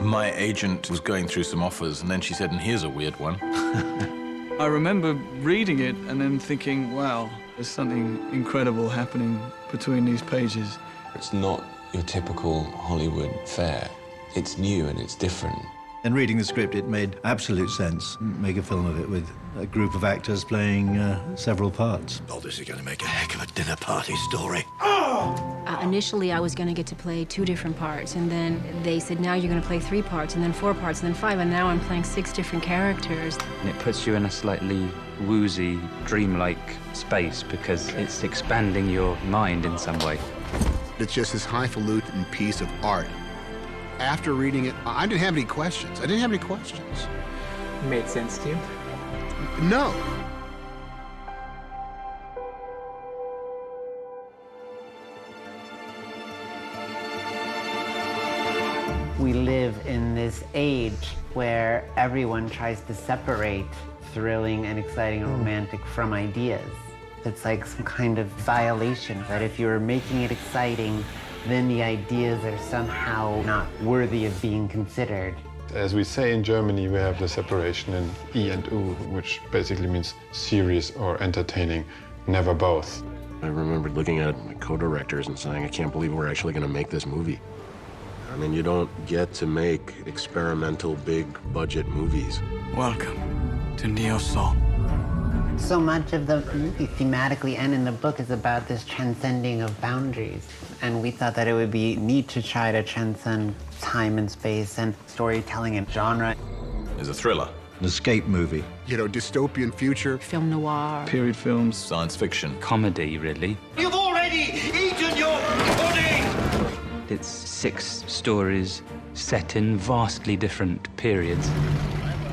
My agent was going through some offers, and then she said, and here's a weird one. I remember reading it and then thinking, wow, there's something incredible happening between these pages. It's not your typical Hollywood fare. It's new and it's different. And reading the script, it made absolute sense. Make a film of it with a group of actors playing several parts. Oh, this is going to make a heck of a dinner party story. Initially, I was going to get to play 2 different parts, and then they said, now you're going to play 3 parts, and then 4 parts, and then 5, and now I'm playing 6 different characters. And it puts you in a slightly woozy, dreamlike space because it's expanding your mind in some way. It's just this highfalutin piece of art. After reading it, I didn't have any questions. It made sense to you? No. We live in this age where everyone tries to separate thrilling and exciting and romantic from ideas. It's like some kind of violation that if you're making it exciting, then the ideas are somehow not worthy of being considered. As we say in Germany, we have the separation in I and U, which basically means serious or entertaining, never both. I remember looking at my co-directors and saying, I can't believe we're actually going to make this movie. I mean, you don't get to make experimental, big-budget movies. Welcome to Neo Soul. So much of the movie, thematically and in the book, is about this transcending of boundaries. And we thought that it would be neat to try to transcend time and space and storytelling and genre. There's a thriller. An escape movie. You know, dystopian future. Film noir. Period films. Science fiction. Comedy, really. You've already eaten your pudding! It's 6 stories set in vastly different periods.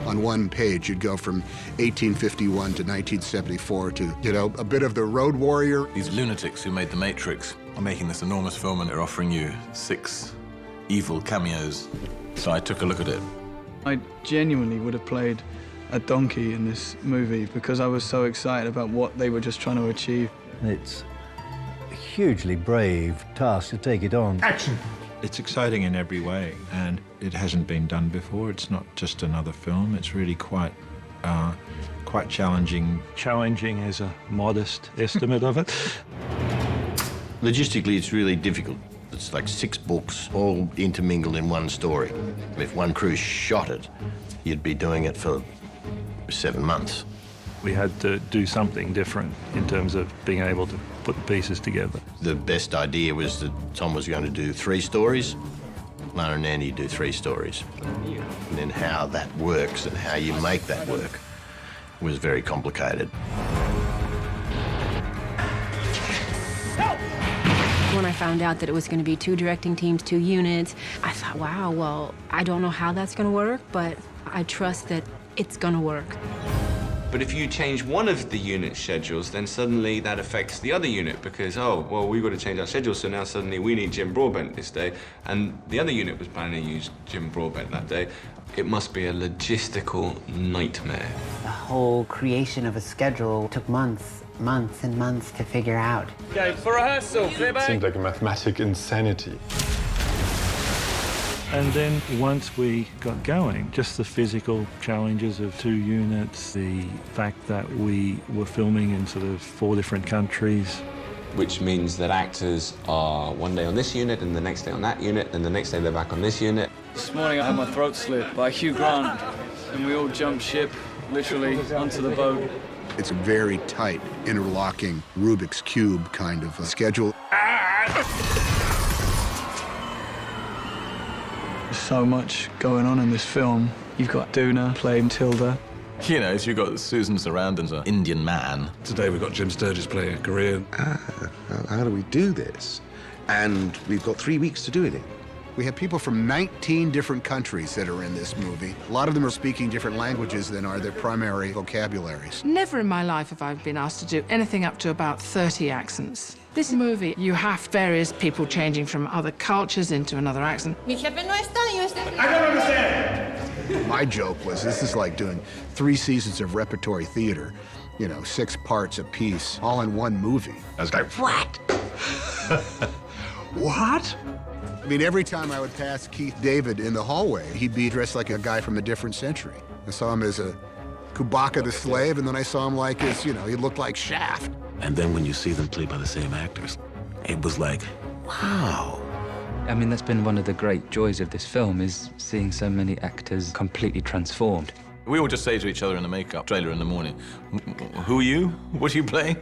On one page, you'd go from 1851 to 1974 to, you know, a bit of the Road Warrior. These lunatics who made The Matrix are making this enormous film, and they're offering you 6 evil cameos. So I took a look at it. I genuinely would have played a donkey in this movie because I was so excited about what they were just trying to achieve. It's a hugely brave task to take it on. Action! It's exciting in every way, and it hasn't been done before. It's not just another film. It's really quite challenging. Challenging is a modest estimate of it. Logistically, it's really difficult. It's like 6 books all intermingled in one story. If one crew shot it, you'd be doing it for 7 months. We had to do something different in terms of being able to put the pieces together. The best idea was that Tom was going to do 3 stories, Lana and Andy do 3 stories. And then how that works and how you make that work was very complicated. When I found out that it was going to be 2 directing teams, 2 units, I thought, wow, well, I don't know how that's going to work, but I trust that it's going to work. But if you change one of the unit schedules, then suddenly that affects the other unit because, oh, well, we've got to change our schedule, so now suddenly we need Jim Broadbent this day, and the other unit was planning to use Jim Broadbent that day. It must be a logistical nightmare. The whole creation of a schedule took months and months to figure out. Okay, for rehearsal, clear back. Seemed like a mathematical insanity. And then once we got going, just the physical challenges of 2 units, the fact that we were filming in sort of 4 different countries. Which means that actors are one day on this unit, and the next day on that unit, and the next day they're back on this unit. This morning I had my throat slit by Hugh Grant, and we all jumped ship, literally, onto the boat. It's a very tight, interlocking Rubik's Cube kind of schedule. There's so much going on in this film. You've got Duna playing Tilda. You know, so you've got Susan Sarandon's an Indian man. Today we've got Jim Sturgis playing a Korean. How do we do this? And we've got 3 weeks to do it in. We have people from 19 different countries that are in this movie. A lot of them are speaking different languages than are their primary vocabularies. Never in my life have I been asked to do anything up to about 30 accents. This movie, you have various people changing from other cultures into another accent. I don't understand! My joke was, this is like doing 3 seasons of repertory theater, you know, 6 parts apiece, all in one movie. I was like, what? What? I mean, every time I would pass Keith David in the hallway, he'd be dressed like a guy from a different century. I saw him as a Kubaka the slave, and then I saw him like as, you know, he looked like Shaft. And then when you see them played by the same actors, it was like, wow. I mean, that's been one of the great joys of this film, is seeing so many actors completely transformed. We all just say to each other in the makeup trailer in the morning, who are you? What are you playing?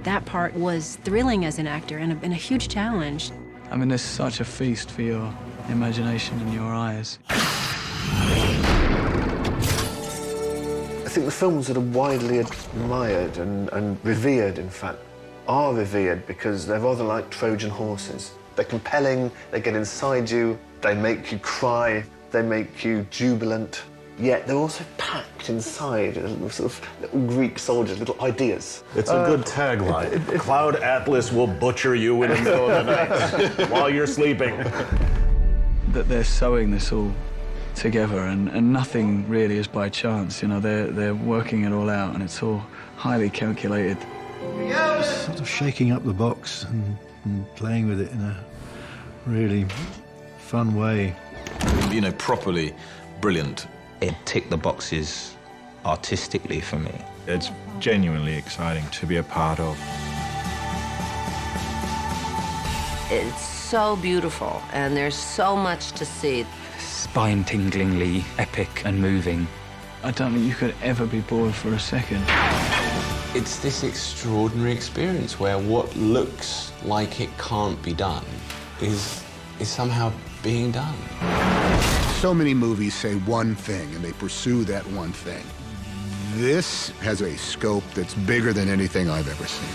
That part was thrilling as an actor and a huge challenge. I mean, there's such a feast for your imagination and your eyes. I think the films that are widely admired and revered, in fact, are revered because they're rather like Trojan horses. They're compelling, they get inside you, they make you cry, they make you jubilant, yet they're also packed inside sort of little Greek soldiers, little ideas. It's a good tagline. Cloud Atlas will butcher you in the middle of the night while you're sleeping. That they're sewing this all together, and nothing really is by chance. You know, they're working it all out, and it's all highly calculated. Just sort of shaking up the box and playing with it in a really fun way. You know, properly brilliant. It ticked the boxes artistically for me. It's genuinely exciting to be a part of. It's so beautiful, and there's so much to see. Spine-tinglingly epic and moving. I don't think you could ever be bored for a second. It's this extraordinary experience where what looks like it can't be done is somehow being done. So many movies say one thing, and they pursue that one thing. This has a scope that's bigger than anything I've ever seen.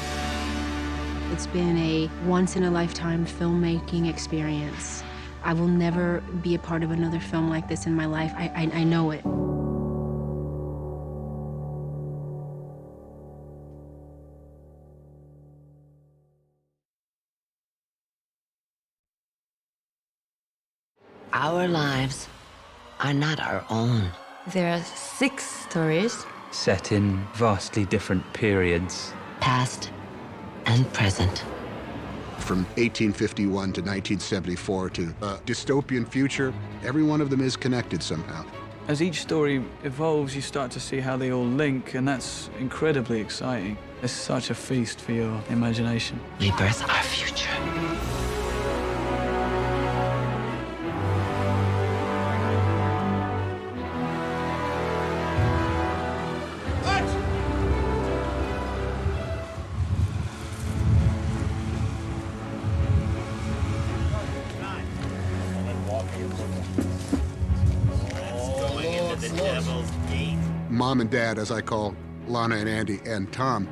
It's been a once-in-a-lifetime filmmaking experience. I will never be a part of another film like this in my life. I know it. Our lives are not our own. There are 6 stories. Set in vastly different periods. Past and present. From 1851 to 1974 to a dystopian future, every one of them is connected somehow. As each story evolves, you start to see how they all link, and that's incredibly exciting. It's such a feast for your imagination. We birth our future. Mom and Dad, as I call Lana and Andy and Tom,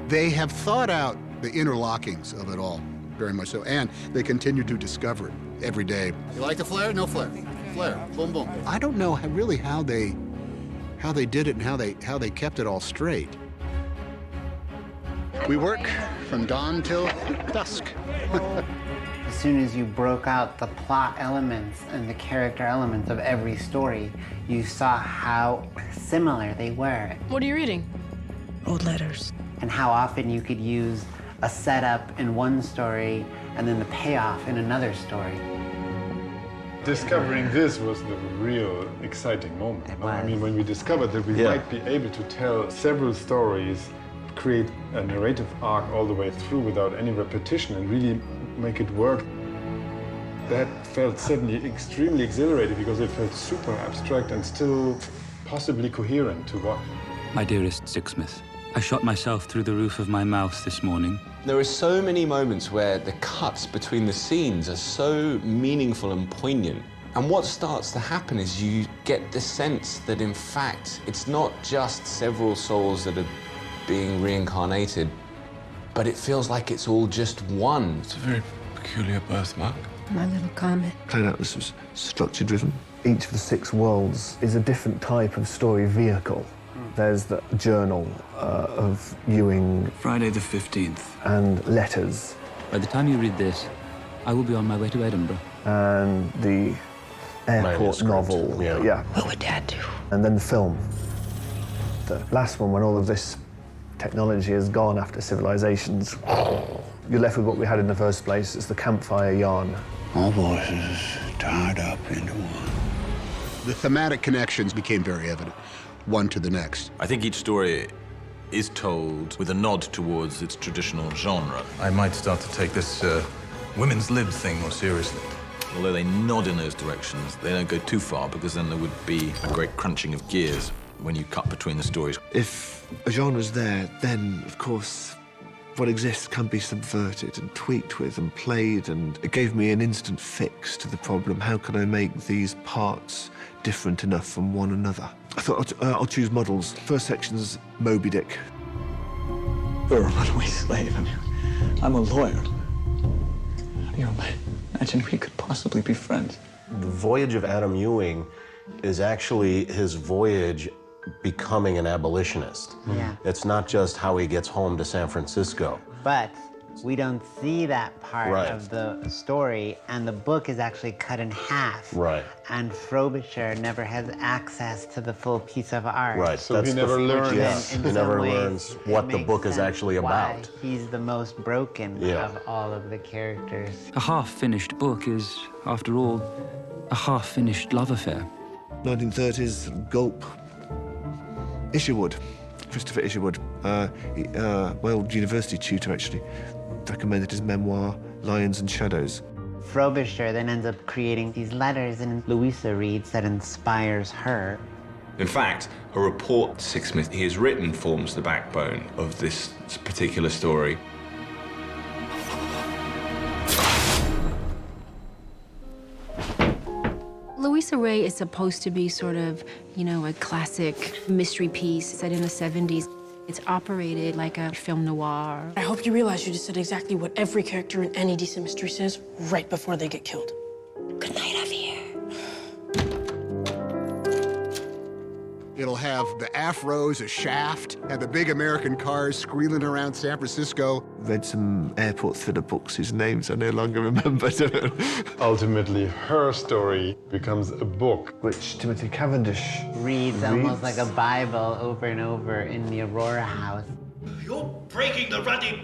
they have thought out the interlockings of it all, very much so, and they continue to discover it every day. You like the flare? No flare. Flare. Boom, boom. I don't know really how they did it and how they kept it all straight. We work from dawn till dusk. As soon as you broke out the plot elements and the character elements of every story, you saw how similar they were. What are you reading? Old letters. And how often you could use a setup in one story and then the payoff in another story. Discovering this was the real exciting moment. No? I mean, when we discovered that we might be able to tell several stories, create a narrative arc all the way through without any repetition and really make it work. That felt suddenly extremely exhilarating because it felt super abstract and still possibly coherent to watch. My dearest Sixsmith, I shot myself through the roof of my mouth this morning. There are so many moments where the cuts between the scenes are so meaningful and poignant. And what starts to happen is you get the sense that, in fact, it's not just several souls that are being reincarnated, but it feels like it's all just one. It's a very peculiar birthmark. My little comet. Cloud Atlas was structure-driven. Each of the 6 worlds is a different type of story vehicle. There's the journal of Ewing. Friday the 15th. And letters. By the time you read this, I will be on my way to Edinburgh. And the airport novel. Yeah. What would Dad do? And then the film. The last one, when all of this technology is gone after civilizations you're left with what we had in the first place. It's the campfire yarn. All voices tied up into one. The thematic connections became very evident, one to the next. I think each story is told with a nod towards its traditional genre. I might start to take this women's lib thing more seriously. Although they nod in those directions, they don't go too far, because then there would be a great crunching of gears when you cut between the stories. If a genre's there, then, of course, what exists can be subverted and tweaked with and played, and it gave me an instant fix to the problem. How can I make these parts different enough from one another? I thought I'll choose models. First section's Moby Dick. You're a runaway slave. I mean, I'm a lawyer. How do you imagine we could possibly be friends? The voyage of Adam Ewing is actually his voyage becoming an abolitionist. Yeah. It's not just how he gets home to San Francisco. But we don't see that part Right. of the story, and the book is actually cut in half. Right. And Frobisher never has access to the full piece of art. Right. So he never learns. Yes, In he some never ways, learns it what the makes book is sense actually why about. He's the most broken Yeah. of all of the characters. A half-finished book is, after all, a half-finished love affair. 1930s, Gulp. Isherwood, Christopher Isherwood. My old university tutor, actually, recommended his memoir, Lions and Shadows. Frobisher then ends up creating these letters, and Louisa reads that inspires her. In fact, a report Sixsmith he has written forms the backbone of this particular story. Louisa Ray is supposed to be sort of, you know, a classic mystery piece set in the 70s. It's operated like a film noir. I hope you realize you just said exactly what every character in any decent mystery says right before they get killed. Good night, Javier. It'll have the afros, a shaft, and the big American cars squealing around San Francisco. Read some airport thriller books whose names I no longer remember. Ultimately, her story becomes a book. Which Timothy Cavendish Reads almost like a Bible over and over in the Aurora house. You're breaking the Ruddy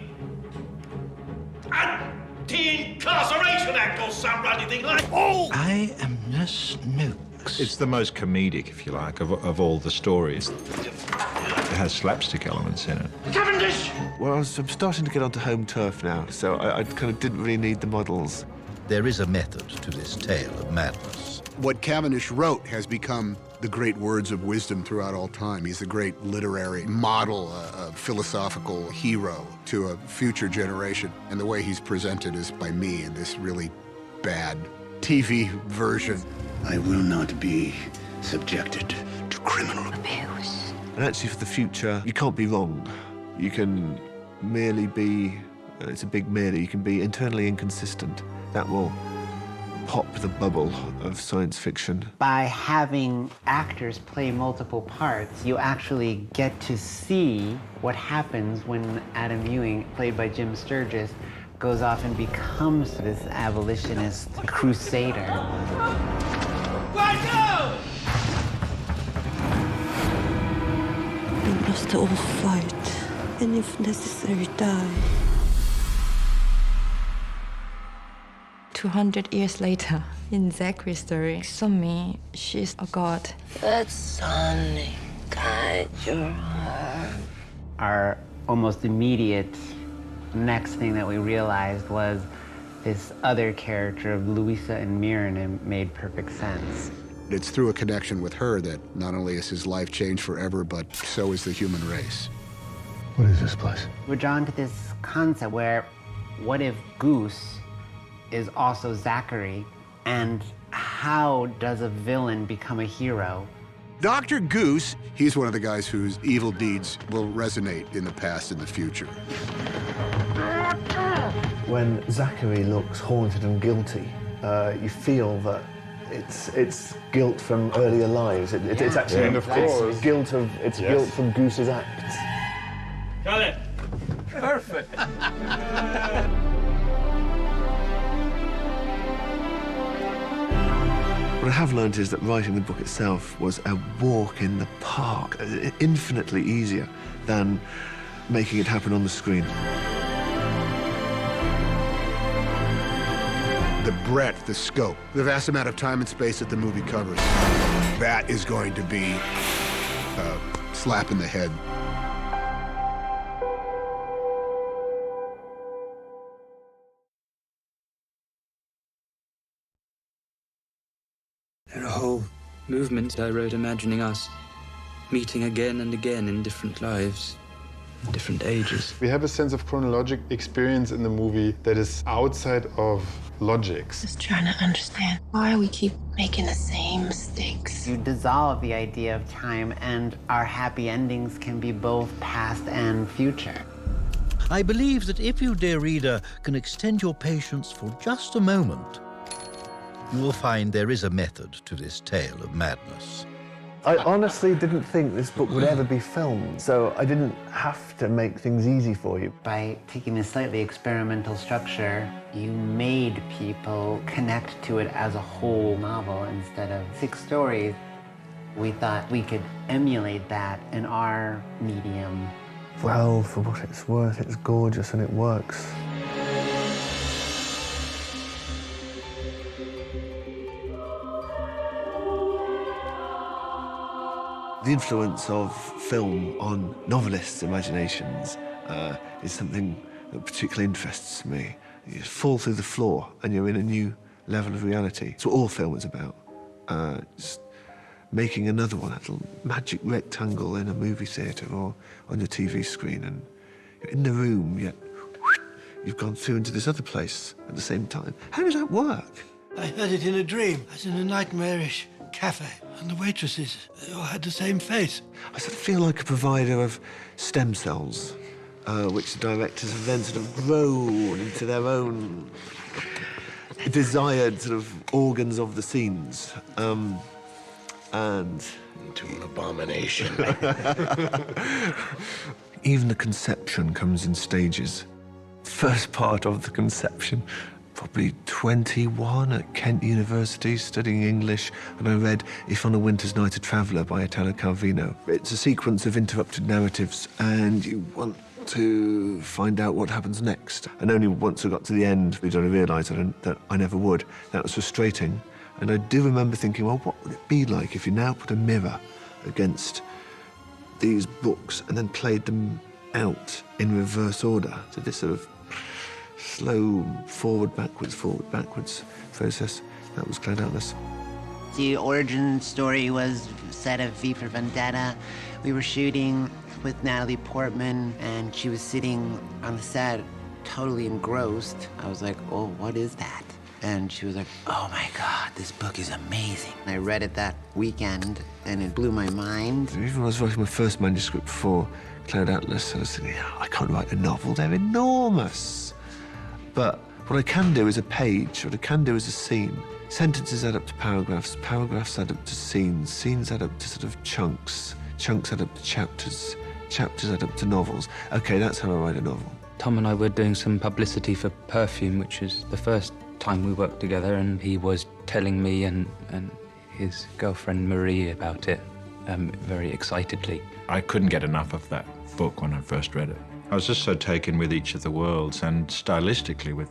Anti-Incarceration Act or some ruddy thing like. Oh! I am Nurse Nukes. It's the most comedic, if you like, of all the stories. It has slapstick elements in it. Cavendish! Well, I'm starting to get onto home turf now, so I kind of didn't really need the models. There is a method to this tale of madness. What Cavendish wrote has become the great words of wisdom throughout all time. He's a great literary model, a philosophical hero to a future generation. And the way he's presented is by me in this really bad TV version. I will not be subjected to criminal abuse. And actually, for the future, you can't be wrong. You can merely be, it's a big merely, you can be internally inconsistent. That will pop the bubble of science fiction. By having actors play multiple parts, you actually get to see what happens when Adam Ewing, played by Jim Sturgis, goes off and becomes this abolitionist crusader. We must all fight, and if necessary, die. 200 years later, in Zachary's story, Sumi, she's a god. Let Sonny guide your heart. Our almost immediate next thing that we realized was this other character of Louisa and Mirren made perfect sense. It's through a connection with her that not only is his life changed forever, but so is the human race. What is this place? We're drawn to this concept where, what if Goose is also Zachary, and how does a villain become a hero? Dr. Goose, he's one of the guys whose evil deeds will resonate in the past and the future. When Zachary looks haunted and guilty, you feel that it's guilt from earlier lives. It's actually And of course. guilt from Goose's acts. Got it. Perfect. What I have learned is that writing the book itself was a walk in the park, infinitely easier than making it happen on the screen. the breadth, the scope, the vast amount of time and space that the movie covers. That is going to be a slap in the head. There are whole movements I wrote imagining us meeting again and again in different lives, in different ages. We have a sense of chronologic experience in the movie that is outside of logics. Just trying to understand why we keep making the same mistakes. You dissolve the idea of time, and our happy endings can be both past and future. I believe that if you, dear reader, can extend your patience for just a moment, you will find there is a method to this tale of madness. I honestly didn't think this book would ever be filmed, so I didn't have to make things easy for you. By taking a slightly experimental structure, you made people connect to it as a whole novel instead of 6 stories. We thought we could emulate that in our medium. Well, for what it's worth, it's gorgeous and it works. The influence of film on novelists' imaginations is something that particularly interests me. You just fall through the floor and you're in a new level of reality. It's what all film is about. Just making another one, that little magic rectangle in a movie theatre or on your TV screen, and you're in the room, yet you've gone through into this other place at the same time. How does that work? I had it in a dream, as in a nightmarish cafe, and the waitresses, they all had the same face. I sort of feel like a provider of stem cells, which the directors have then sort of grown into their own desired sort of organs of the scenes. And into an abomination. Even the conception comes in stages. First part of the conception, probably 21 at Kent University studying English, and I read If on a Winter's Night a Traveller by Italo Calvino. It's a sequence of interrupted narratives, and you want to find out what happens next. And only once I got to the end did I realise that I never would. That was frustrating. And I do remember thinking, well, what would it be like if you now put a mirror against these books and then played them out in reverse order? So this sort of slow forward, backwards process. That was Cloud Atlas. The origin story was set of V for Vendetta. We were shooting with Natalie Portman, and she was sitting on the set, totally engrossed. I was like, oh, what is that? And she was like, oh my God, this book is amazing. I read it that weekend, and it blew my mind. Even when I was writing my first manuscript for Cloud Atlas, I was thinking, I can't write a novel, they're enormous. But what I can do is a page, what I can do is a scene. Sentences add up to paragraphs, paragraphs add up to scenes, scenes add up to sort of chunks, chunks add up to chapters, chapters add up to novels. Okay, that's how I write a novel. Tom and I were doing some publicity for perfume, which is the first time we worked together, and he was telling me and his girlfriend Marie about it very excitedly. I couldn't get enough of that book when I first read it. I was just so taken with each of the worlds and stylistically with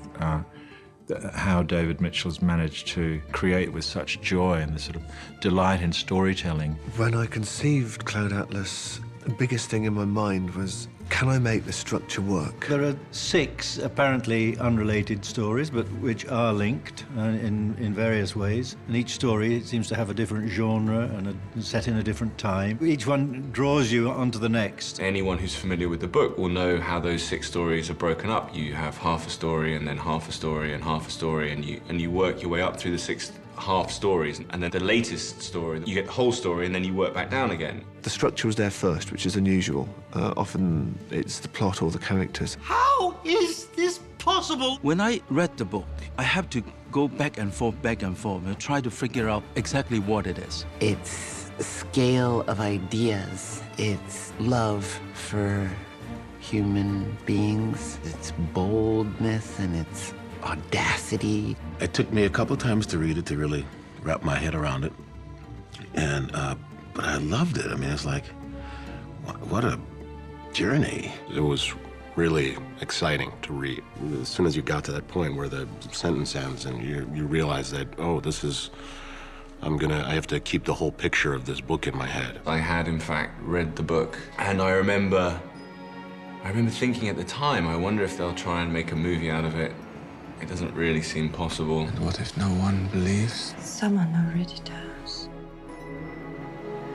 how David Mitchell's managed to create with such joy and the sort of delight in storytelling. When I conceived Cloud Atlas, the biggest thing in my mind was, can I make the structure work? There are 6 apparently unrelated stories, but which are linked in various ways. And each story seems to have a different genre and set in a different time. Each one draws you onto the next. Anyone who's familiar with the book will know how those 6 stories are broken up. You have half a story and then half a story and half a story, and you work your way up through the 6 half stories, and then the latest story, you get the whole story, and then you work back down again. The structure was there first, which is unusual. Often it's the plot or the characters. How is this possible? When I read the book, I have to go back and forth, and try to figure out exactly what it is. It's a scale of ideas. It's love for human beings. It's boldness and it's audacity. It took me a couple times to read it to really wrap my head around it. And, but I loved it. I mean, it's like, what a journey. It was really exciting to read. As soon as you got to that point where the sentence ends and you realize that, oh, this is, I have to keep the whole picture of this book in my head. I had, in fact, read the book, and I remember thinking at the time, I wonder if they'll try and make a movie out of it. It doesn't really seem possible. And what if no one believes? Someone already does.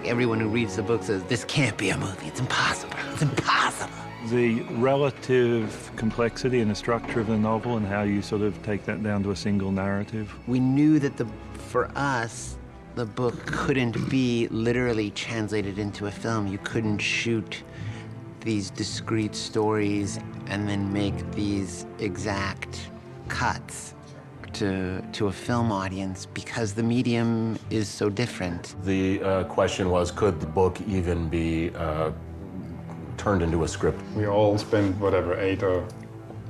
Everyone who reads the book says, this can't be a movie. It's impossible. It's impossible. The relative complexity and the structure of the novel and how you sort of take that down to a single narrative. We knew that for us, the book couldn't be literally translated into a film. You couldn't shoot these discrete stories and then make these exact cuts to a film audience because the medium is so different. The question was, could the book even be turned into a script? We all spend, whatever, 8 or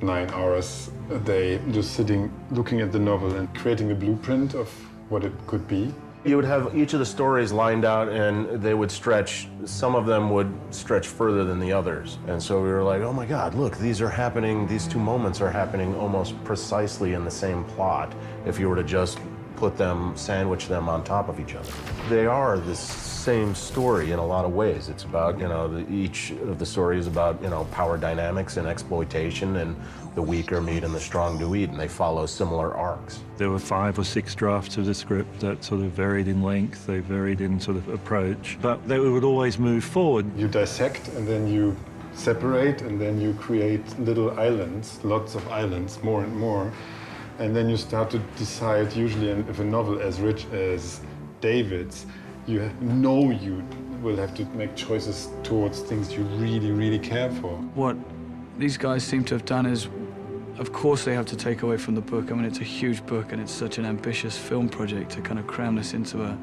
9 hours a day just sitting, looking at the novel and creating a blueprint of what it could be. You would have each of the stories lined out and they would stretch, some of them would stretch further than the others. And so we were like, oh my God, look, these are happening, these two moments are happening almost precisely in the same plot if you were to just put them, sandwich them on top of each other. They are the same story in a lot of ways. It's about, each of the stories about, power dynamics and exploitation, and the weaker meet and the strong do eat, and they follow similar arcs. There were 5 or 6 drafts of the script that sort of varied in length, they varied in sort of approach, but they would always move forward. You dissect and then you separate and then you create little islands, lots of islands, more and more. And then you start to decide, usually if a novel as rich as David's, you know you will have to make choices towards things you really, really care for. What these guys seem to have done is, of course they have to take away from the book. I mean, it's a huge book and it's such an ambitious film project to kind of cram this into a,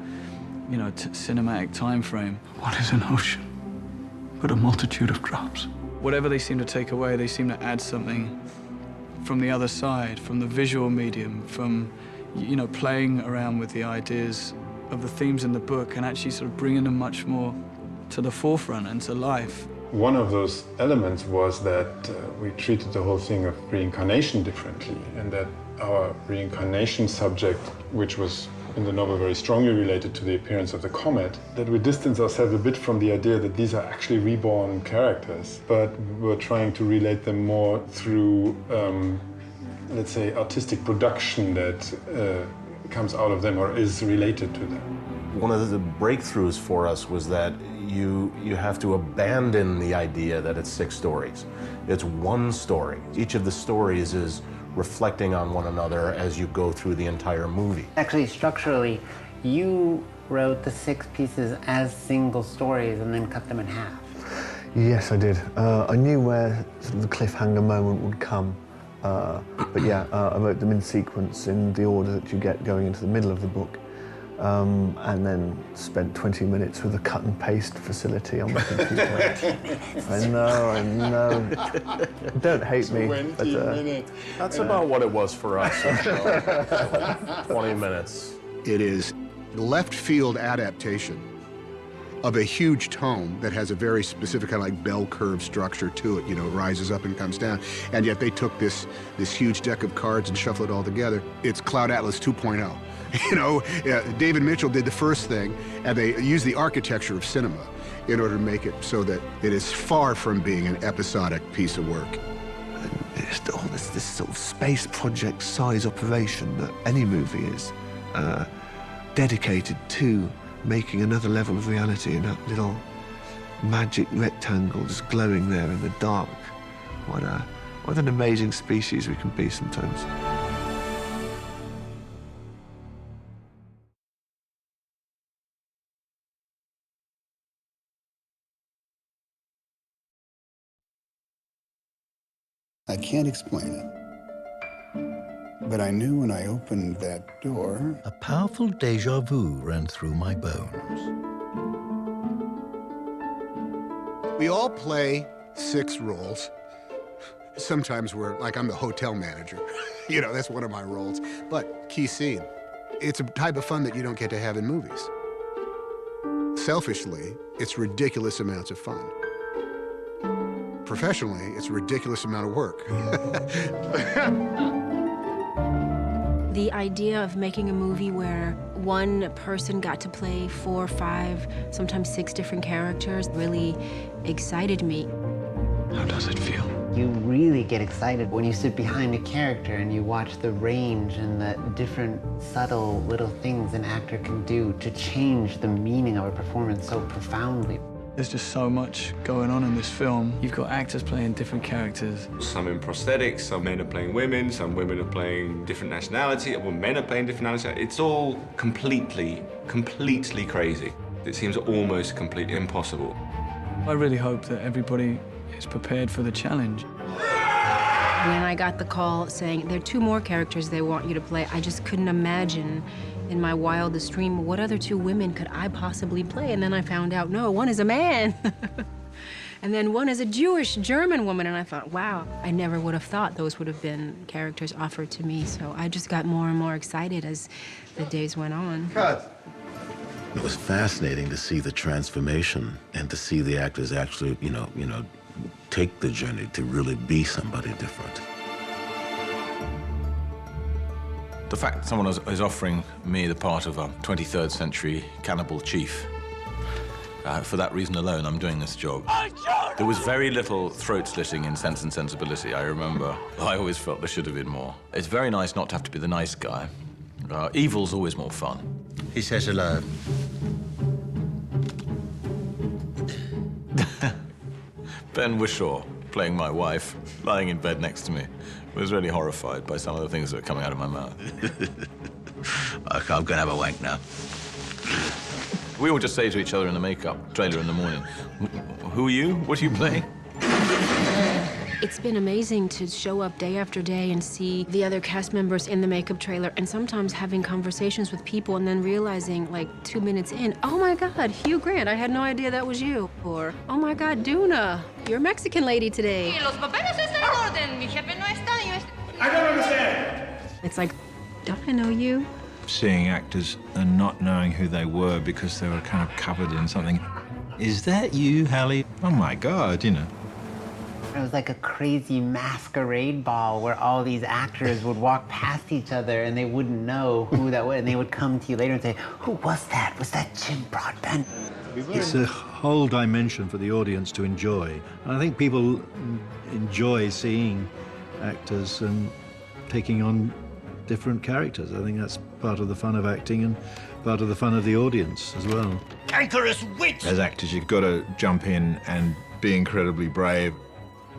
cinematic time frame. What is an ocean but a multitude of drops? Whatever they seem to take away, they seem to add something from the other side, from the visual medium, from, playing around with the ideas of the themes in the book and actually sort of bringing them much more to the forefront and to life. One of those elements was that we treated the whole thing of reincarnation differently, and that our reincarnation subject, which was in the novel very strongly related to the appearance of the comet, that we distance ourselves a bit from the idea that these are actually reborn characters, but we're trying to relate them more through, let's say, artistic production that comes out of them or is related to them. One of the breakthroughs for us was that you have to abandon the idea that it's 6 stories. It's one story. Each of the stories is reflecting on one another as you go through the entire movie. Actually, structurally, you wrote the 6 pieces as single stories and then cut them in half. Yes, I did. I knew where sort of the cliffhanger moment would come. But yeah, I wrote them in sequence in the order that you get going into the middle of the book. And then spent 20 minutes with a cut and paste facility on my computer. I know. Don't hate me. 20 minutes. That's about what it was for us. 20 minutes. It is left field adaptation of a huge tome that has a very specific kind of like bell curve structure to it, rises up and comes down. And yet they took this huge deck of cards and shuffled it all together. It's Cloud Atlas 2.0. David Mitchell did the first thing, and they used the architecture of cinema in order to make it so that it is far from being an episodic piece of work. It's this sort of space project size operation that any movie is dedicated to making another level of reality in that little magic rectangle just glowing there in the dark. What an amazing species we can be sometimes. I can't explain it, but I knew when I opened that door. A powerful déjà vu ran through my bones. We all play 6 roles. Sometimes I'm the hotel manager. That's one of my roles. But key scene. It's a type of fun that you don't get to have in movies. Selfishly, it's ridiculous amounts of fun. professionally, it's a ridiculous amount of work. The idea of making a movie where one person got to play 4, 5, sometimes 6 different characters really excited me. How does it feel? You really get excited when you sit behind a character and you watch the range and the different subtle little things an actor can do to change the meaning of a performance so profoundly. There's just so much going on in this film. You've got actors playing different characters. Some in prosthetics, some men are playing women, some women are playing different nationality, or men are playing different nationality. It's all completely crazy. It seems almost completely impossible. I really hope that everybody is prepared for the challenge. When I got the call saying there are 2 more characters they want you to play, I just couldn't imagine in my wildest dream what other 2 women could I possibly play. And then I found out, no, one is a man. And then one is a Jewish German woman. And I thought, wow, I never would have thought those would have been characters offered to me. So I just got more and more excited as the days went on. Cut. It was fascinating to see the transformation and to see the actors actually, you know, take the journey to really be somebody different. The fact that someone is offering me the part of a 23rd century cannibal chief, for that reason alone, I'm doing this job. There was very little throat slitting in Sense and Sensibility, I remember. I always felt there should have been more. It's very nice not to have to be the nice guy. Evil's always more fun. He says hello. Ben Whishaw, playing my wife, lying in bed next to me, was really horrified by some of the things that were coming out of my mouth. Okay, I'm gonna have a wank now. We all just say to each other in the makeup trailer in the morning, "Who are you? What are you playing?" It's been amazing to show up day after day and see the other cast members in the makeup trailer, and sometimes having conversations with people and then realizing, like, 2 minutes in, oh my God, Hugh Grant, I had no idea that was you. Or, oh my God, Duna, you're a Mexican lady today. I don't understand. It's like, don't I know you? Seeing actors and not knowing who they were because they were kind of covered in something. Is that you, Hallie? Oh my God, you know. It was like a crazy masquerade ball where all these actors would walk past each other and they wouldn't know who that was, and they would come to you later and say, who was that? Was that Jim Broadbent? It's a whole dimension for the audience to enjoy. And I think people enjoy seeing actors taking on different characters. I think that's part of the fun of acting and part of the fun of the audience as well. Cankerous witch! As actors, you've got to jump in and be incredibly brave.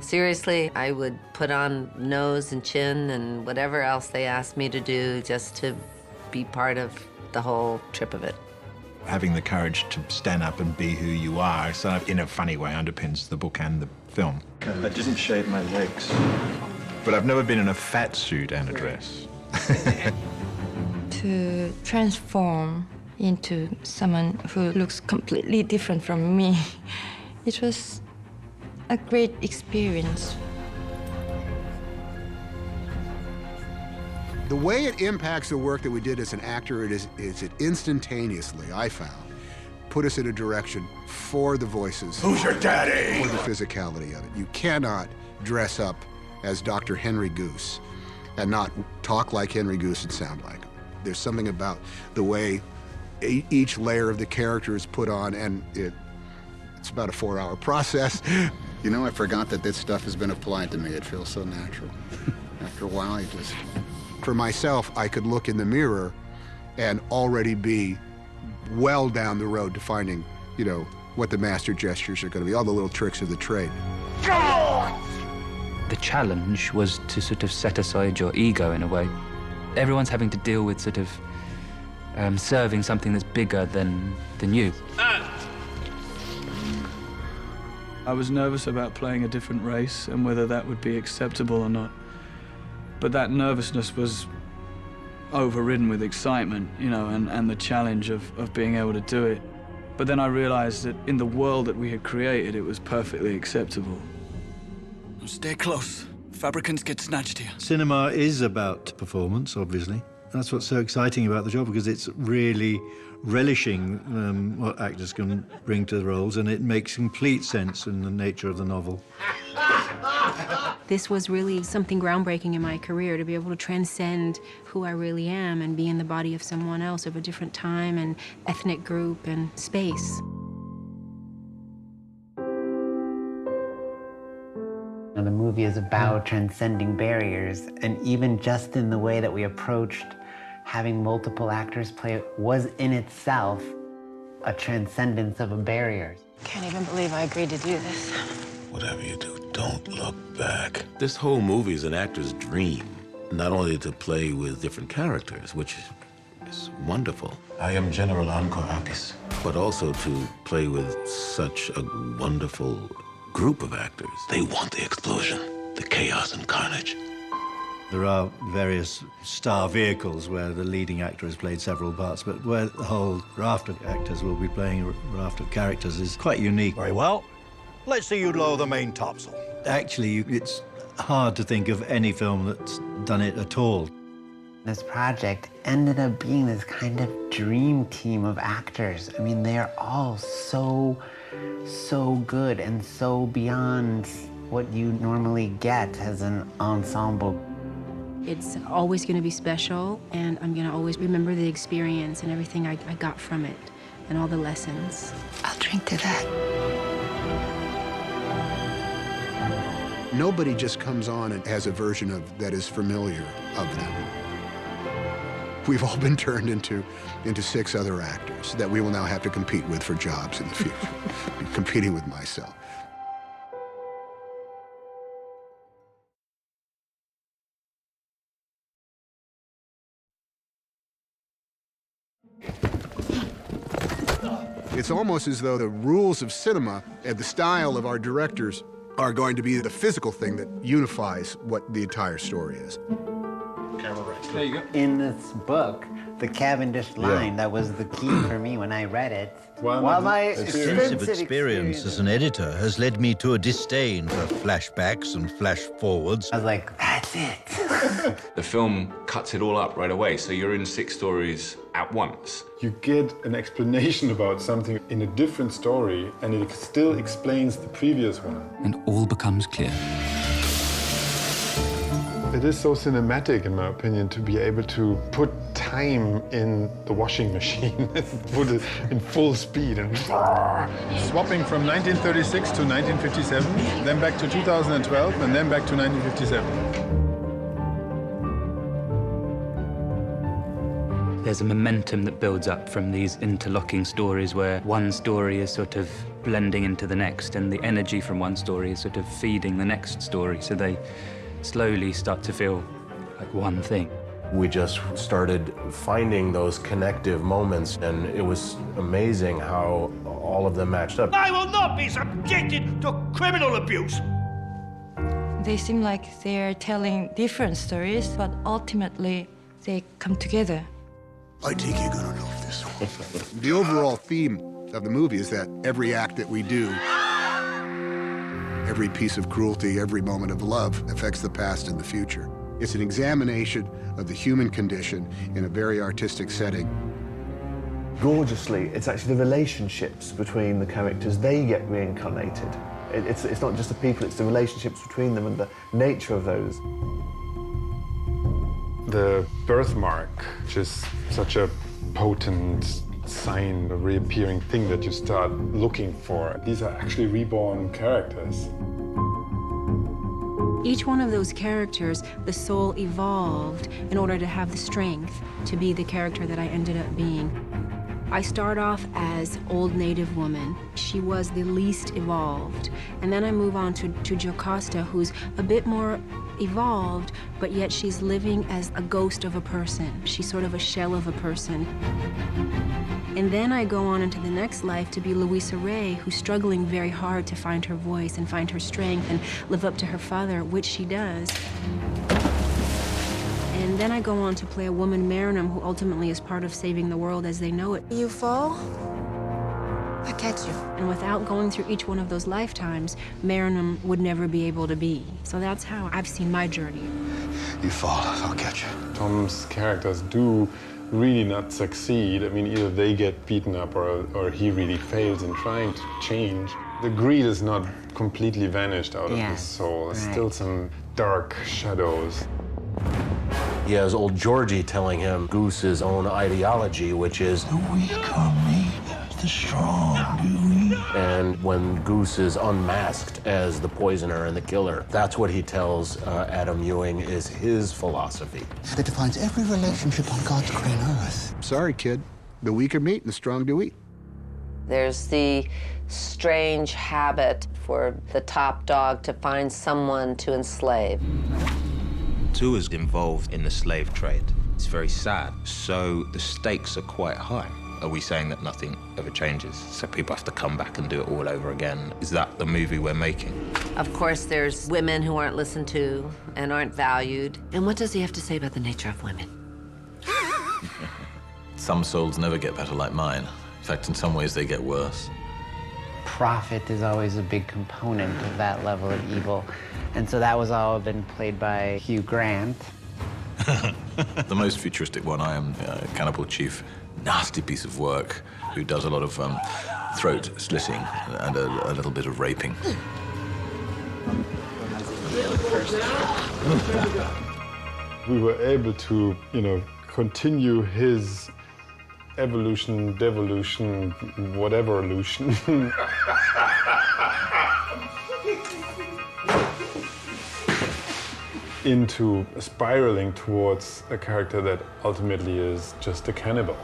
Seriously, I would put on nose and chin and whatever else they asked me to do just to be part of the whole trip of it. Having the courage to stand up and be who you are, sort of in a funny way, underpins the book and the film. I didn't shave my legs. But I've never been in a fat suit and a dress. To transform into someone who looks completely different from me, it was a great experience. The way it impacts the work that we did as an actor, it instantaneously, I found, put us in a direction for the voices. Who's your daddy? For the physicality of it. You cannot dress up as Dr. Henry Goose and not talk like Henry Goose and sound like him. There's something about the way each layer of the character is put on, and it's about a 4-hour process. You know, I forgot that this stuff has been applied to me. It feels so natural. After a while, For myself, I could look in the mirror and already be well down the road to finding, you know, what the master gestures are going to be, all the little tricks of the trade. The challenge was to sort of set aside your ego in a way. Everyone's having to deal with sort of serving something that's bigger than you. I was nervous about playing a different race and whether that would be acceptable or not. But that nervousness was overridden with excitement, you know, and the challenge of being able to do it. But then I realized that in the world that we had created, it was perfectly acceptable. Stay close. Fabricants get snatched here. Cinema is about performance, obviously. That's what's so exciting about the job, because it's really relishing what actors can bring to the roles, and it makes complete sense in the nature of the novel. This was really something groundbreaking in my career, to be able to transcend who I really am and be in the body of someone else of a different time and ethnic group and space. And the movie is about transcending barriers, and even just in the way that we approached having multiple actors play it was in itself a transcendence of a barrier. Can't even believe I agreed to do this. Whatever you do, don't look back. This whole movie is an actor's dream, not only to play with different characters, which is wonderful. I am General Anko Akis. But also to play with such a wonderful group of actors. They want the explosion, the chaos and carnage. There are various star vehicles where the leading actor has played several parts, but where the whole raft of actors will be playing a raft of characters is quite unique. Very well. Let's see you lower the main topsail. Actually, it's hard to think of any film that's done it at all. This project ended up being this kind of dream team of actors. I mean, they're all so good and so beyond what you normally get as an ensemble. It's always going to be special, and I'm going to always remember the experience and everything I got from it and all the lessons. I'll drink to that. Nobody just comes on and has a version of that is familiar of them. We've all been turned into 6 other actors that we will now have to compete with for jobs in the future. Competing with myself. It's almost as though the rules of cinema and the style of our directors are going to be the physical thing that unifies what the entire story is. Camera right. There you go. In this book, the Cavendish line, that was the key for me when I read it. While my extensive experience as an editor has led me to a disdain for flashbacks and flash forwards. I was like, that's it. The film cuts it all up right away, so you're in 6 stories at once. You get an explanation about something in a different story, and it still explains the previous one. And all becomes clear. It is so cinematic, in my opinion, to be able to put time in the washing machine and put it in full speed and swapping from 1936 to 1957, then back to 2012, and then back to 1957. There's a momentum that builds up from these interlocking stories where one story is sort of blending into the next, and the energy from one story is sort of feeding the next story, so they slowly start to feel like one thing. We just started finding those connective moments, and it was amazing how all of them matched up. I will not be subjected to criminal abuse. They seem like they're telling different stories, but ultimately they come together. I think you're gonna love this one. The overall theme of the movie is that every act that we do, every piece of cruelty, every moment of love affects the past and the future. It's an examination of the human condition in a very artistic setting. Gorgeously, it's actually the relationships between the characters. They get reincarnated. It's not just the people, it's the relationships between them and the nature of those. The birthmark, which is such a potent sign, a reappearing thing that you start looking for. These are actually reborn characters. Each one of those characters, the soul evolved in order to have the strength to be the character that I ended up being. I start off as old native woman. She was the least evolved. And then I move on to Jocasta, who's a bit more evolved, but yet she's living as a ghost of a person. She's sort of a shell of a person. And then I go on into the next life to be Louisa Ray, who's struggling very hard to find her voice and find her strength and live up to her father, which she does. And then I go on to play a woman, Marinum, who ultimately is part of saving the world as they know it. You fall, I catch you. And without going through each one of those lifetimes, Marinum would never be able to be. So that's how I've seen my journey. You fall, I'll catch you. Tom's characters do really not succeed. I mean, either they get beaten up or he really fails in trying to change. The greed is not completely vanished out of Yeah, his soul. There's right. still some dark shadows. He has old Georgie telling him Goose's own ideology, which is the weak are made, the strong do we. And when Goose is unmasked as the poisoner and the killer, that's what he tells Adam Ewing is his philosophy. That defines every relationship on God's green earth. Sorry, kid. The weak are meat and the strong do eat. There's the strange habit for the top dog to find someone to enslave. Two is involved in the slave trade. It's very sad. So the stakes are quite high. Are we saying that nothing ever changes? So people have to come back and do it all over again? Is that the movie we're making? Of course, there's women who aren't listened to and aren't valued. And what does he have to say about the nature of women? Some souls never get better like mine. In fact, in some ways, they get worse. Profit is always a big component of that level of evil. And so that was all been played by Hugh Grant. The most futuristic one, I am Cannibal Chief. Nasty piece of work who does a lot of throat slitting and a little bit of raping. We were able to, continue his evolution, devolution, whatever illusion. into spiraling towards a character that ultimately is just a cannibal.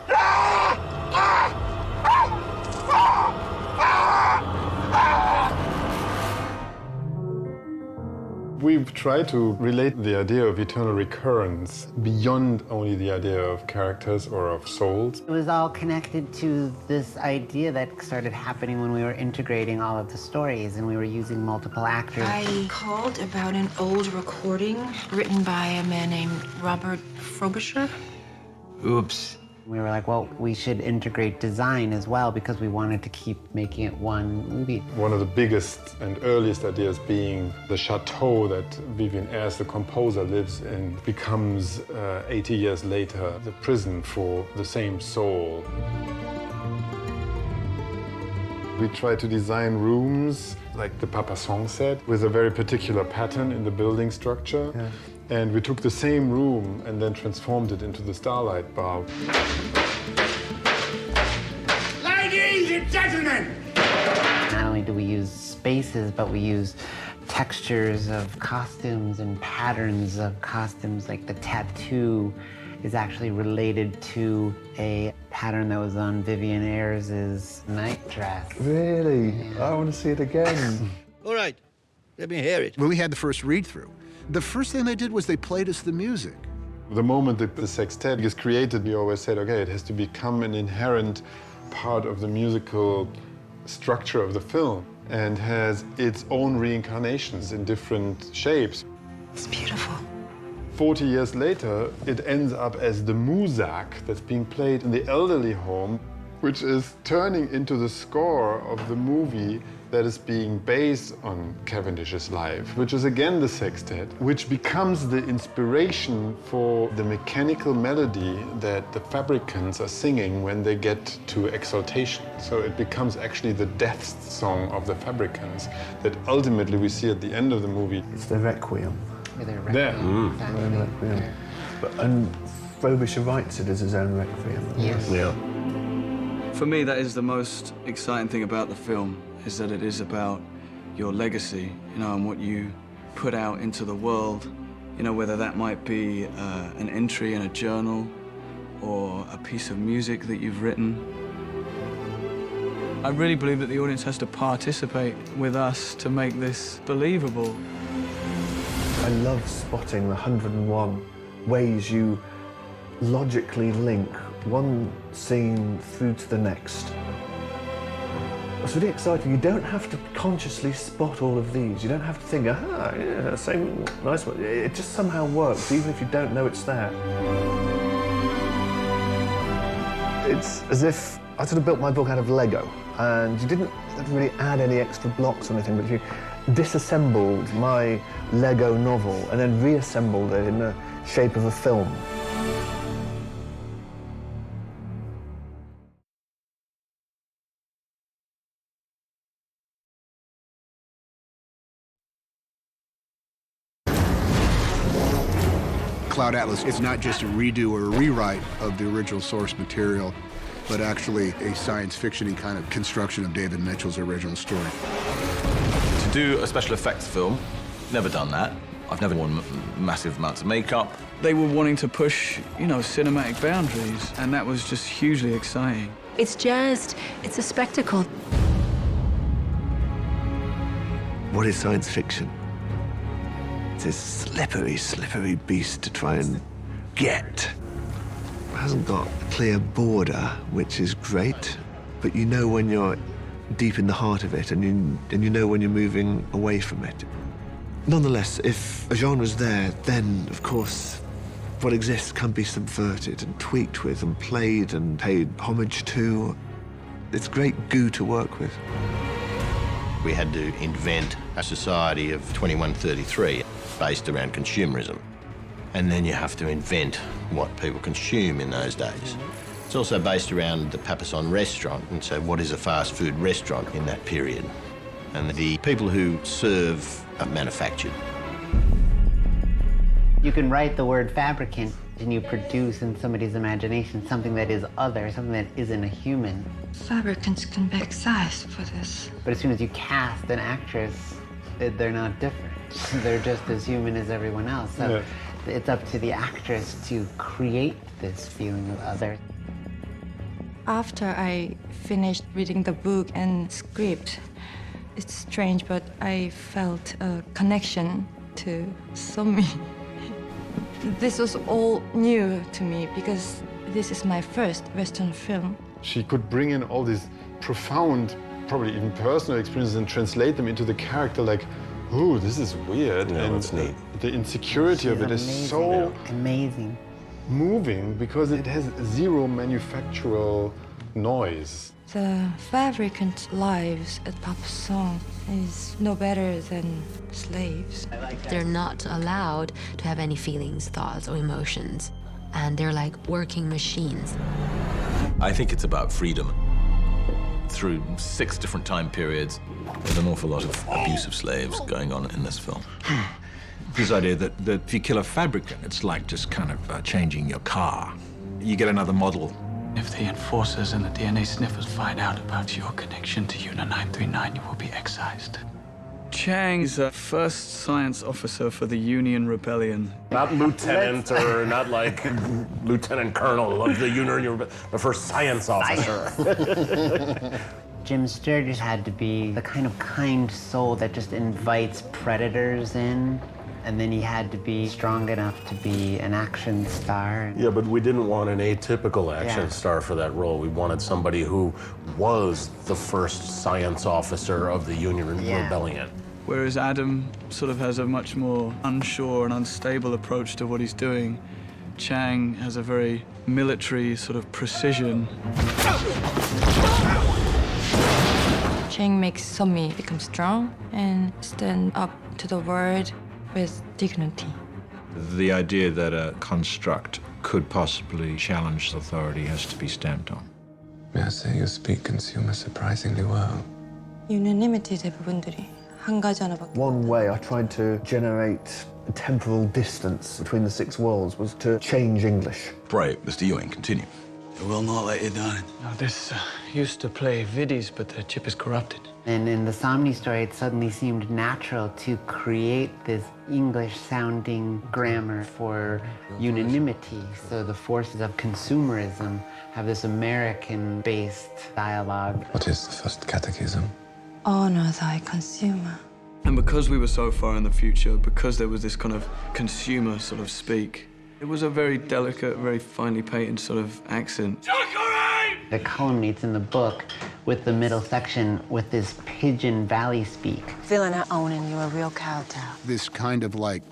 We've tried to relate the idea of eternal recurrence beyond only the idea of characters or of souls. It was all connected to this idea that started happening when we were integrating all of the stories and we were using multiple actors. I called about an old recording written by a man named Robert Frobisher. Oops. We were like, well, we should integrate design as well because we wanted to keep making it one movie. One of the biggest and earliest ideas being the chateau that Vivian Ayres, the composer, lives in, becomes 80 years later the prison for the same soul. We try to design rooms like the Papa Song set with a very particular pattern in the building structure. Yeah. And we took the same room and then transformed it into the Starlight Bar. Ladies and gentlemen! Not only do we use spaces, but we use textures of costumes and patterns of costumes. Like the tattoo is actually related to a pattern that was on Vivian Ayres' night dress. Really? Yeah. I want to see it again. All right, let me hear it. When we had the first read-through, the first thing they did was they played us the music. The moment that the sextet is created, we always said, okay, it has to become an inherent part of the musical structure of the film and has its own reincarnations in different shapes. It's beautiful. 40 years later, it ends up as the muzak that's being played in the elderly home, which is turning into the score of the movie that is being based on Cavendish's life, which is again the sextet, which becomes the inspiration for the mechanical melody that the Fabricants are singing when they get to exaltation. So it becomes actually the death song of the Fabricants that ultimately we see at the end of the movie. It's the Requiem. There. Requiem. And Frobisher writes it as his own Requiem. Yes. Yeah. For me, that is the most exciting thing about the film, is that it is about your legacy, and what you put out into the world, whether that might be an entry in a journal or a piece of music that you've written. I really believe that the audience has to participate with us to make this believable. I love spotting the 101 ways you logically link one scene through to the next. It's really exciting. You don't have to consciously spot all of these. You don't have to think, yeah, same, nice one. It just somehow works, even if you don't know it's there. It's as if I sort of built my book out of Lego, and you didn't really add any extra blocks or anything, but you disassembled my Lego novel and then reassembled it in the shape of a film. Cloud Atlas is not just a redo or a rewrite of the original source material, but actually a science fiction-y kind of construction of David Mitchell's original story. To do a special effects film, never done that. I've never worn massive amounts of makeup. They were wanting to push, you know, cinematic boundaries, and that was just hugely exciting. It's a spectacle. What is science fiction? It's this slippery, slippery beast to try and get. It hasn't got a clear border, which is great, but you know when you're deep in the heart of it, and you know when you're moving away from it. Nonetheless, if a genre's there, then, of course, what exists can be subverted and tweaked with and played and paid homage to. It's great goo to work with. We had to invent a society of 2133 based around consumerism. And then you have to invent what people consume in those days. It's also based around the Papasan restaurant, and so what is a fast food restaurant in that period? And the people who serve are manufactured. You can write the word fabricant and you produce in somebody's imagination something that is other, something that isn't a human. Fabricants can be excised for this. But as soon as you cast an actress, they're not different. They're just as human as everyone else. So it's up to the actress to create this feeling of other. After I finished reading the book and script, it's strange, but I felt a connection to Somi. This was all new to me because this is my first Western film. She could bring in all these profound, probably even personal experiences and translate them into the character like, ooh, this is weird. Yeah, and that's neat. The insecurity of it is so amazing, moving because it has zero manufactural noise. The fabricant lives at Papasan is no better than slaves. They're not allowed to have any feelings, thoughts, or emotions. And they're like working machines. I think it's about freedom. Through 6 different time periods, there's an awful lot of abuse of slaves going on in this film. This idea that if you kill a fabricant, it's like just kind of changing your car. You get another model. If the enforcers and the DNA sniffers find out about your connection to UNA 939, you will be excised. Chang is the first science officer for the Union Rebellion. Not lieutenant or not like lieutenant colonel of the Union, the first science officer. Jim Sturgis had to be the kind of kind soul that just invites predators in. And then he had to be strong enough to be an action star. Yeah, but we didn't want an atypical action star for that role. We wanted somebody who was the first science officer of the Union Rebellion. Whereas Adam sort of has a much more unsure and unstable approach to what he's doing, Chang has a very military sort of precision. Chang makes Somi become strong and stand up to the world with dignity. The idea that a construct could possibly challenge authority has to be stamped on. May I say you speak consumer surprisingly well. Unanimity 대부분들이 한 가지 하나밖에. One way I tried to generate a temporal distance between the 6 worlds was to change English. Right, Mr. Ewing, continue. I will not let you down. Now, this used to play viddies, but the chip is corrupted. And in the Somni story, it suddenly seemed natural to create this English-sounding grammar for unanimity. So the forces of consumerism have this American-based dialogue. What is the first catechism? Honor thy consumer. And because we were so far in the future, because there was this kind of consumer sort of speak, it was a very delicate, very finely painted sort of accent. It culminates in the book with the middle section with this Pigeon Valley speak. Feeling our own and you're a real kowtow. This kind of like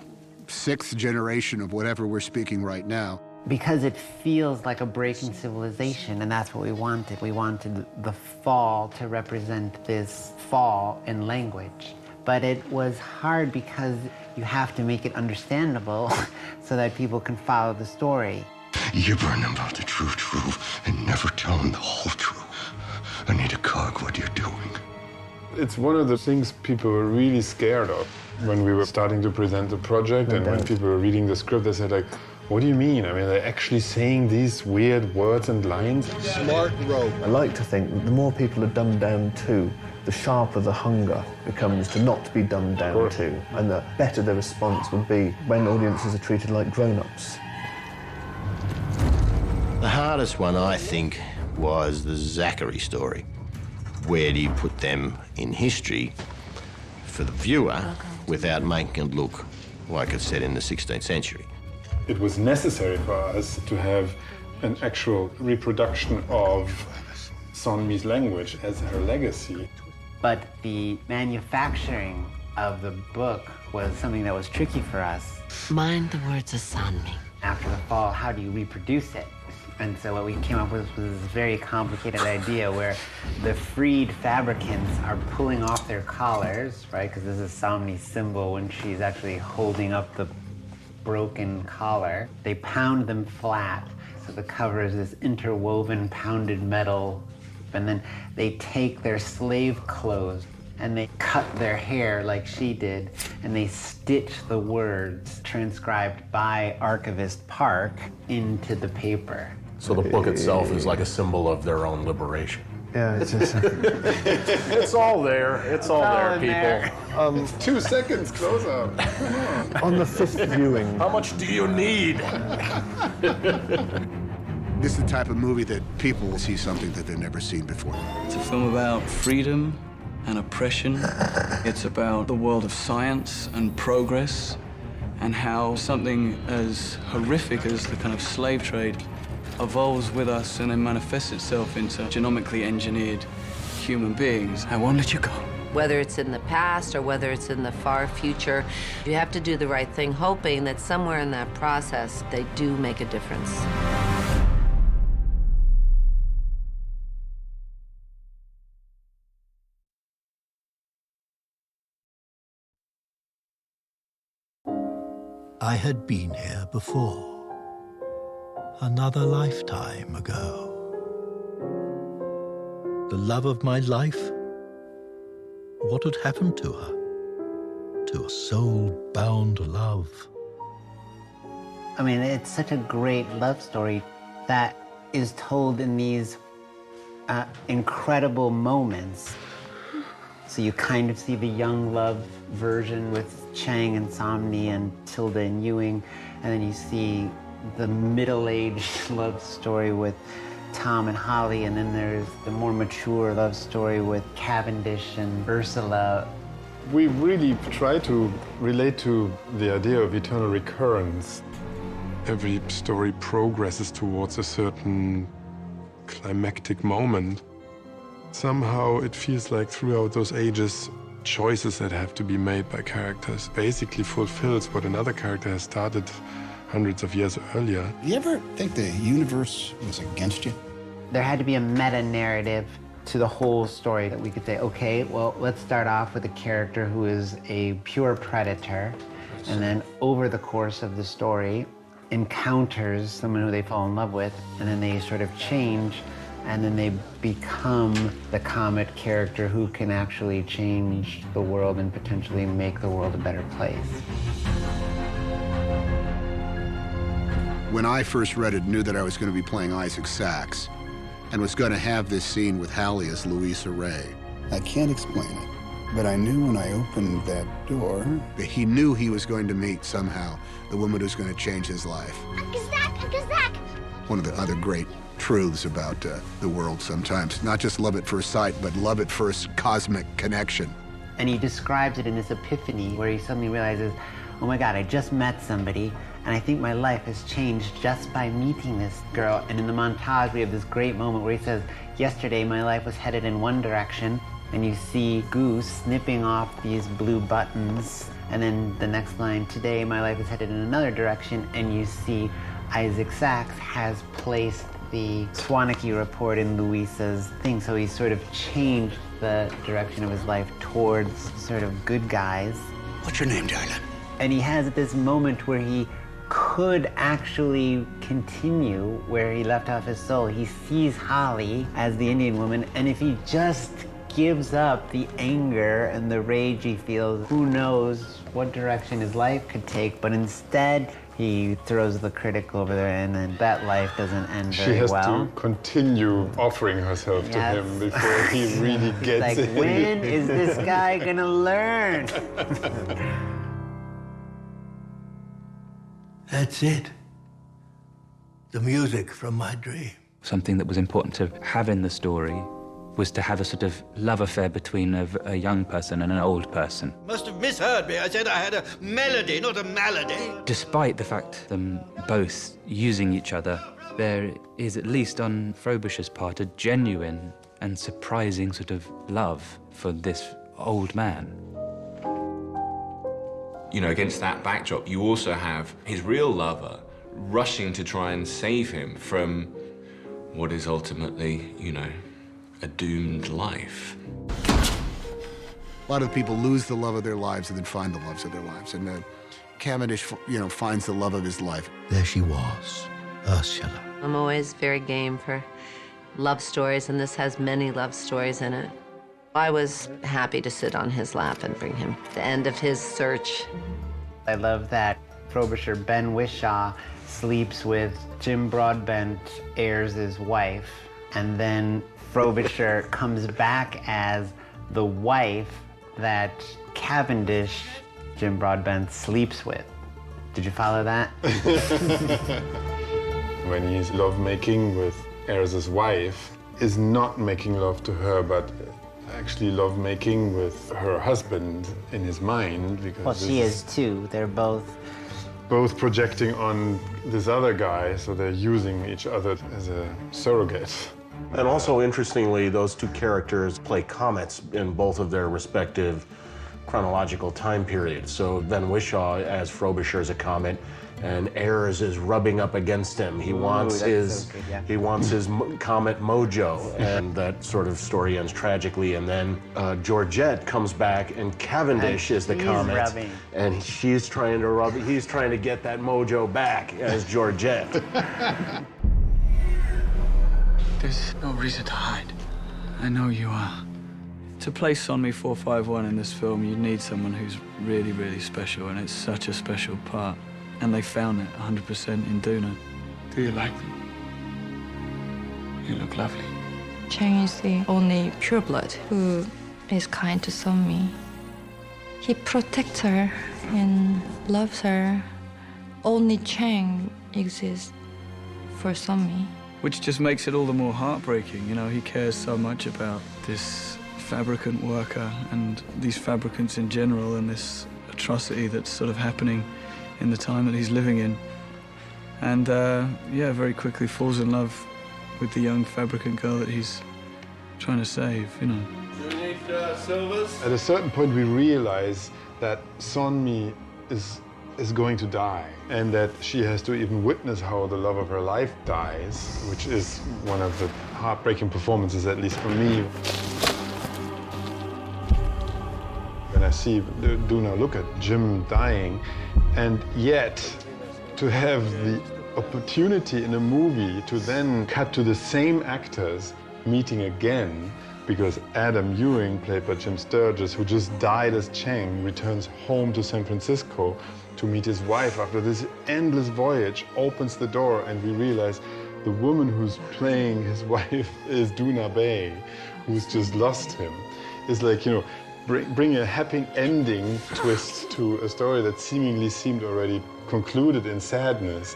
6th generation of whatever we're speaking right now. Because it feels like a breaking civilization, and that's what we wanted. We wanted the fall to represent this fall in language. But it was hard because you have to make it understandable so that people can follow the story. You burn about the true truth and never tell them the whole truth. I need a cog what you're doing. It's one of the things people were really scared of when we were starting to present the project, and when people were reading the script, they said like, What do you mean? I mean, they're actually saying these weird words and lines? Smart rope. I like to think that the more people are dumbed down to, the sharper the hunger becomes to not be dumbed down to, and the better the response would be when audiences are treated like grown-ups. The hardest one, I think, was the Zachary story. Where do you put them in history for the viewer without making it look like it's set in the 16th century? It was necessary for us to have an actual reproduction of Sonmi's language as her legacy. But the manufacturing of the book was something that was tricky for us. Mind the words of Sonmi. After the fall, how do you reproduce it? And so what we came up with was this very complicated idea where the freed fabricants are pulling off their collars, right? Because this is Sonmi's symbol when she's actually holding up the broken collar. They pound them flat, so the cover is this interwoven pounded metal. And then they take their slave clothes and they cut their hair like she did, and they stitch the words transcribed by Archivist Park into the paper. So the book itself is like a symbol of their own liberation. Yeah, it's just... It's all there. It's all there, people. It's 2 seconds close up. On the 5th viewing... How much do you need? This is the type of movie that people will see something that they've never seen before. It's a film about freedom and oppression. It's about the world of science and progress, and how something as horrific as the kind of slave trade evolves with us and then manifests itself into genomically engineered human beings. I won't let you go. Whether it's in the past or whether it's in the far future, you have to do the right thing, hoping that somewhere in that process, they do make a difference. I had been here before. Another lifetime ago. The love of my life? What had happened to her? To a soul-bound love? I mean, it's such a great love story that is told in these incredible moments. So you kind of see the young love version with Chang and Sonmi and Tilda and Ewing, and then you see the middle-aged love story with Tom and Holly, and then there's the more mature love story with Cavendish and Ursula. We really try to relate to the idea of eternal recurrence. Every story progresses towards a certain climactic moment. Somehow it feels like throughout those ages, choices that have to be made by characters basically fulfills what another character has started hundreds of years earlier. You ever think the universe was against you? There had to be a meta-narrative to the whole story that we could say, okay, well, let's start off with a character who is a pure predator, and then over the course of the story, encounters someone who they fall in love with, and then they sort of change, and then they become the Comet character who can actually change the world and potentially make the world a better place. When I first read it, knew that I was going to be playing Isaac Sachs and was going to have this scene with Hallie as Louisa Ray. I can't explain it, but I knew when I opened that door... that he knew he was going to meet somehow the woman who's going to change his life. Uncle Zach! One of the other great truths about the world sometimes. Not just love at first sight, but love at first cosmic connection. And he describes it in this epiphany where he suddenly realizes, oh my God, I just met somebody, and I think my life has changed just by meeting this girl. And in the montage, we have this great moment where he says, yesterday my life was headed in one direction, and you see Goose snipping off these blue buttons. And then the next line, today my life is headed in another direction, and you see Isaac Sachs has placed the Swaneke report in Louisa's thing, so he's sort of changed the direction of his life towards sort of good guys. What's your name, darling? And he has this moment where he could actually continue where he left off his soul. He sees Holly as the Indian woman, and if he just gives up the anger and the rage he feels, who knows what direction his life could take, but instead He throws the critic over there, and then that life doesn't end She very has well. to continue offering herself to him before he really gets like, it. when is this guy gonna learn? That's it. The music from my dream. Something that was important to have in the story was to have a sort of love affair between a young person and an old person. Must have misheard me. I said I had a melody, not a malady. Despite the fact them both using each other, there is, at least on Frobisher's part, a genuine and surprising sort of love for this old man. You know, against that backdrop, you also have his real lover rushing to try and save him from what is ultimately, you know, a doomed life. A lot of people lose the love of their lives and then find the loves of their lives. And Cavendish, finds the love of his life. There she was, Ursula. I'm always very game for love stories, and this has many love stories in it. I was happy to sit on his lap and bring him the end of his search. I love that Frobisher, Ben Whishaw, sleeps with Jim Broadbent, Ayres' wife, and then Frobisher comes back as the wife that Cavendish, Jim Broadbent, sleeps with. Did you follow that? When he's lovemaking with Ayres' wife, is not making love to her, but actually lovemaking with her husband in his mind. Because Well, she is too. They're both projecting on this other guy, so they're using each other as a surrogate. And also, interestingly, those two characters play comets in both of their respective chronological time periods. So Ben Whishaw as Frobisher is a comet, and Ayres is rubbing up against him. He wants his comet mojo, and that sort of story ends tragically. And then Georgette comes back, and Cavendish is the comet, rubbing. and he's trying to get that mojo back as Georgette. There's no reason to hide. I know you are. To play Sonmi 451 in this film, you need someone who's really, really special, and it's such a special part. And they found it 100% in Duna. Do you like them? You look lovely. Chang is the only pureblood who is kind to Sonmi. He protects her and loves her. Only Chang exists for Sonmi. Which just makes it all the more heartbreaking. You know, he cares so much about this fabricant worker and these fabricants in general and this atrocity that's sort of happening in the time that he's living in. And very quickly falls in love with the young fabricant girl that he's trying to save, you know. At a certain point, we realize that Sonmi is going to die, and that she has to even witness how the love of her life dies, which is one of the heartbreaking performances, at least for me. When I see Duna look at Jim dying, and yet to have the opportunity in a movie to then cut to the same actors meeting again, because Adam Ewing, played by Jim Sturgis, who just died as Chang, returns home to San Francisco to meet his wife after this endless voyage, opens the door, and we realize the woman who's playing his wife is Duna Bay, who's just lost him. It's like, you know, bring a happy ending twist to a story that seemingly seemed already concluded in sadness.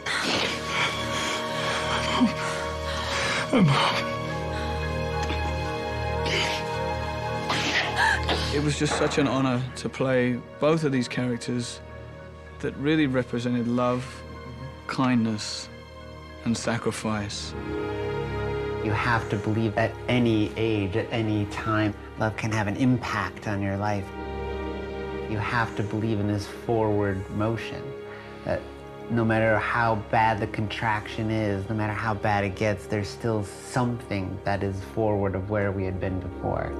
It was just such an honor to play both of these characters that really represented love, kindness, and sacrifice. You have to believe at any age, at any time, love can have an impact on your life. You have to believe in this forward motion, that no matter how bad the contraction is, no matter how bad it gets, there's still something that is forward of where we had been before.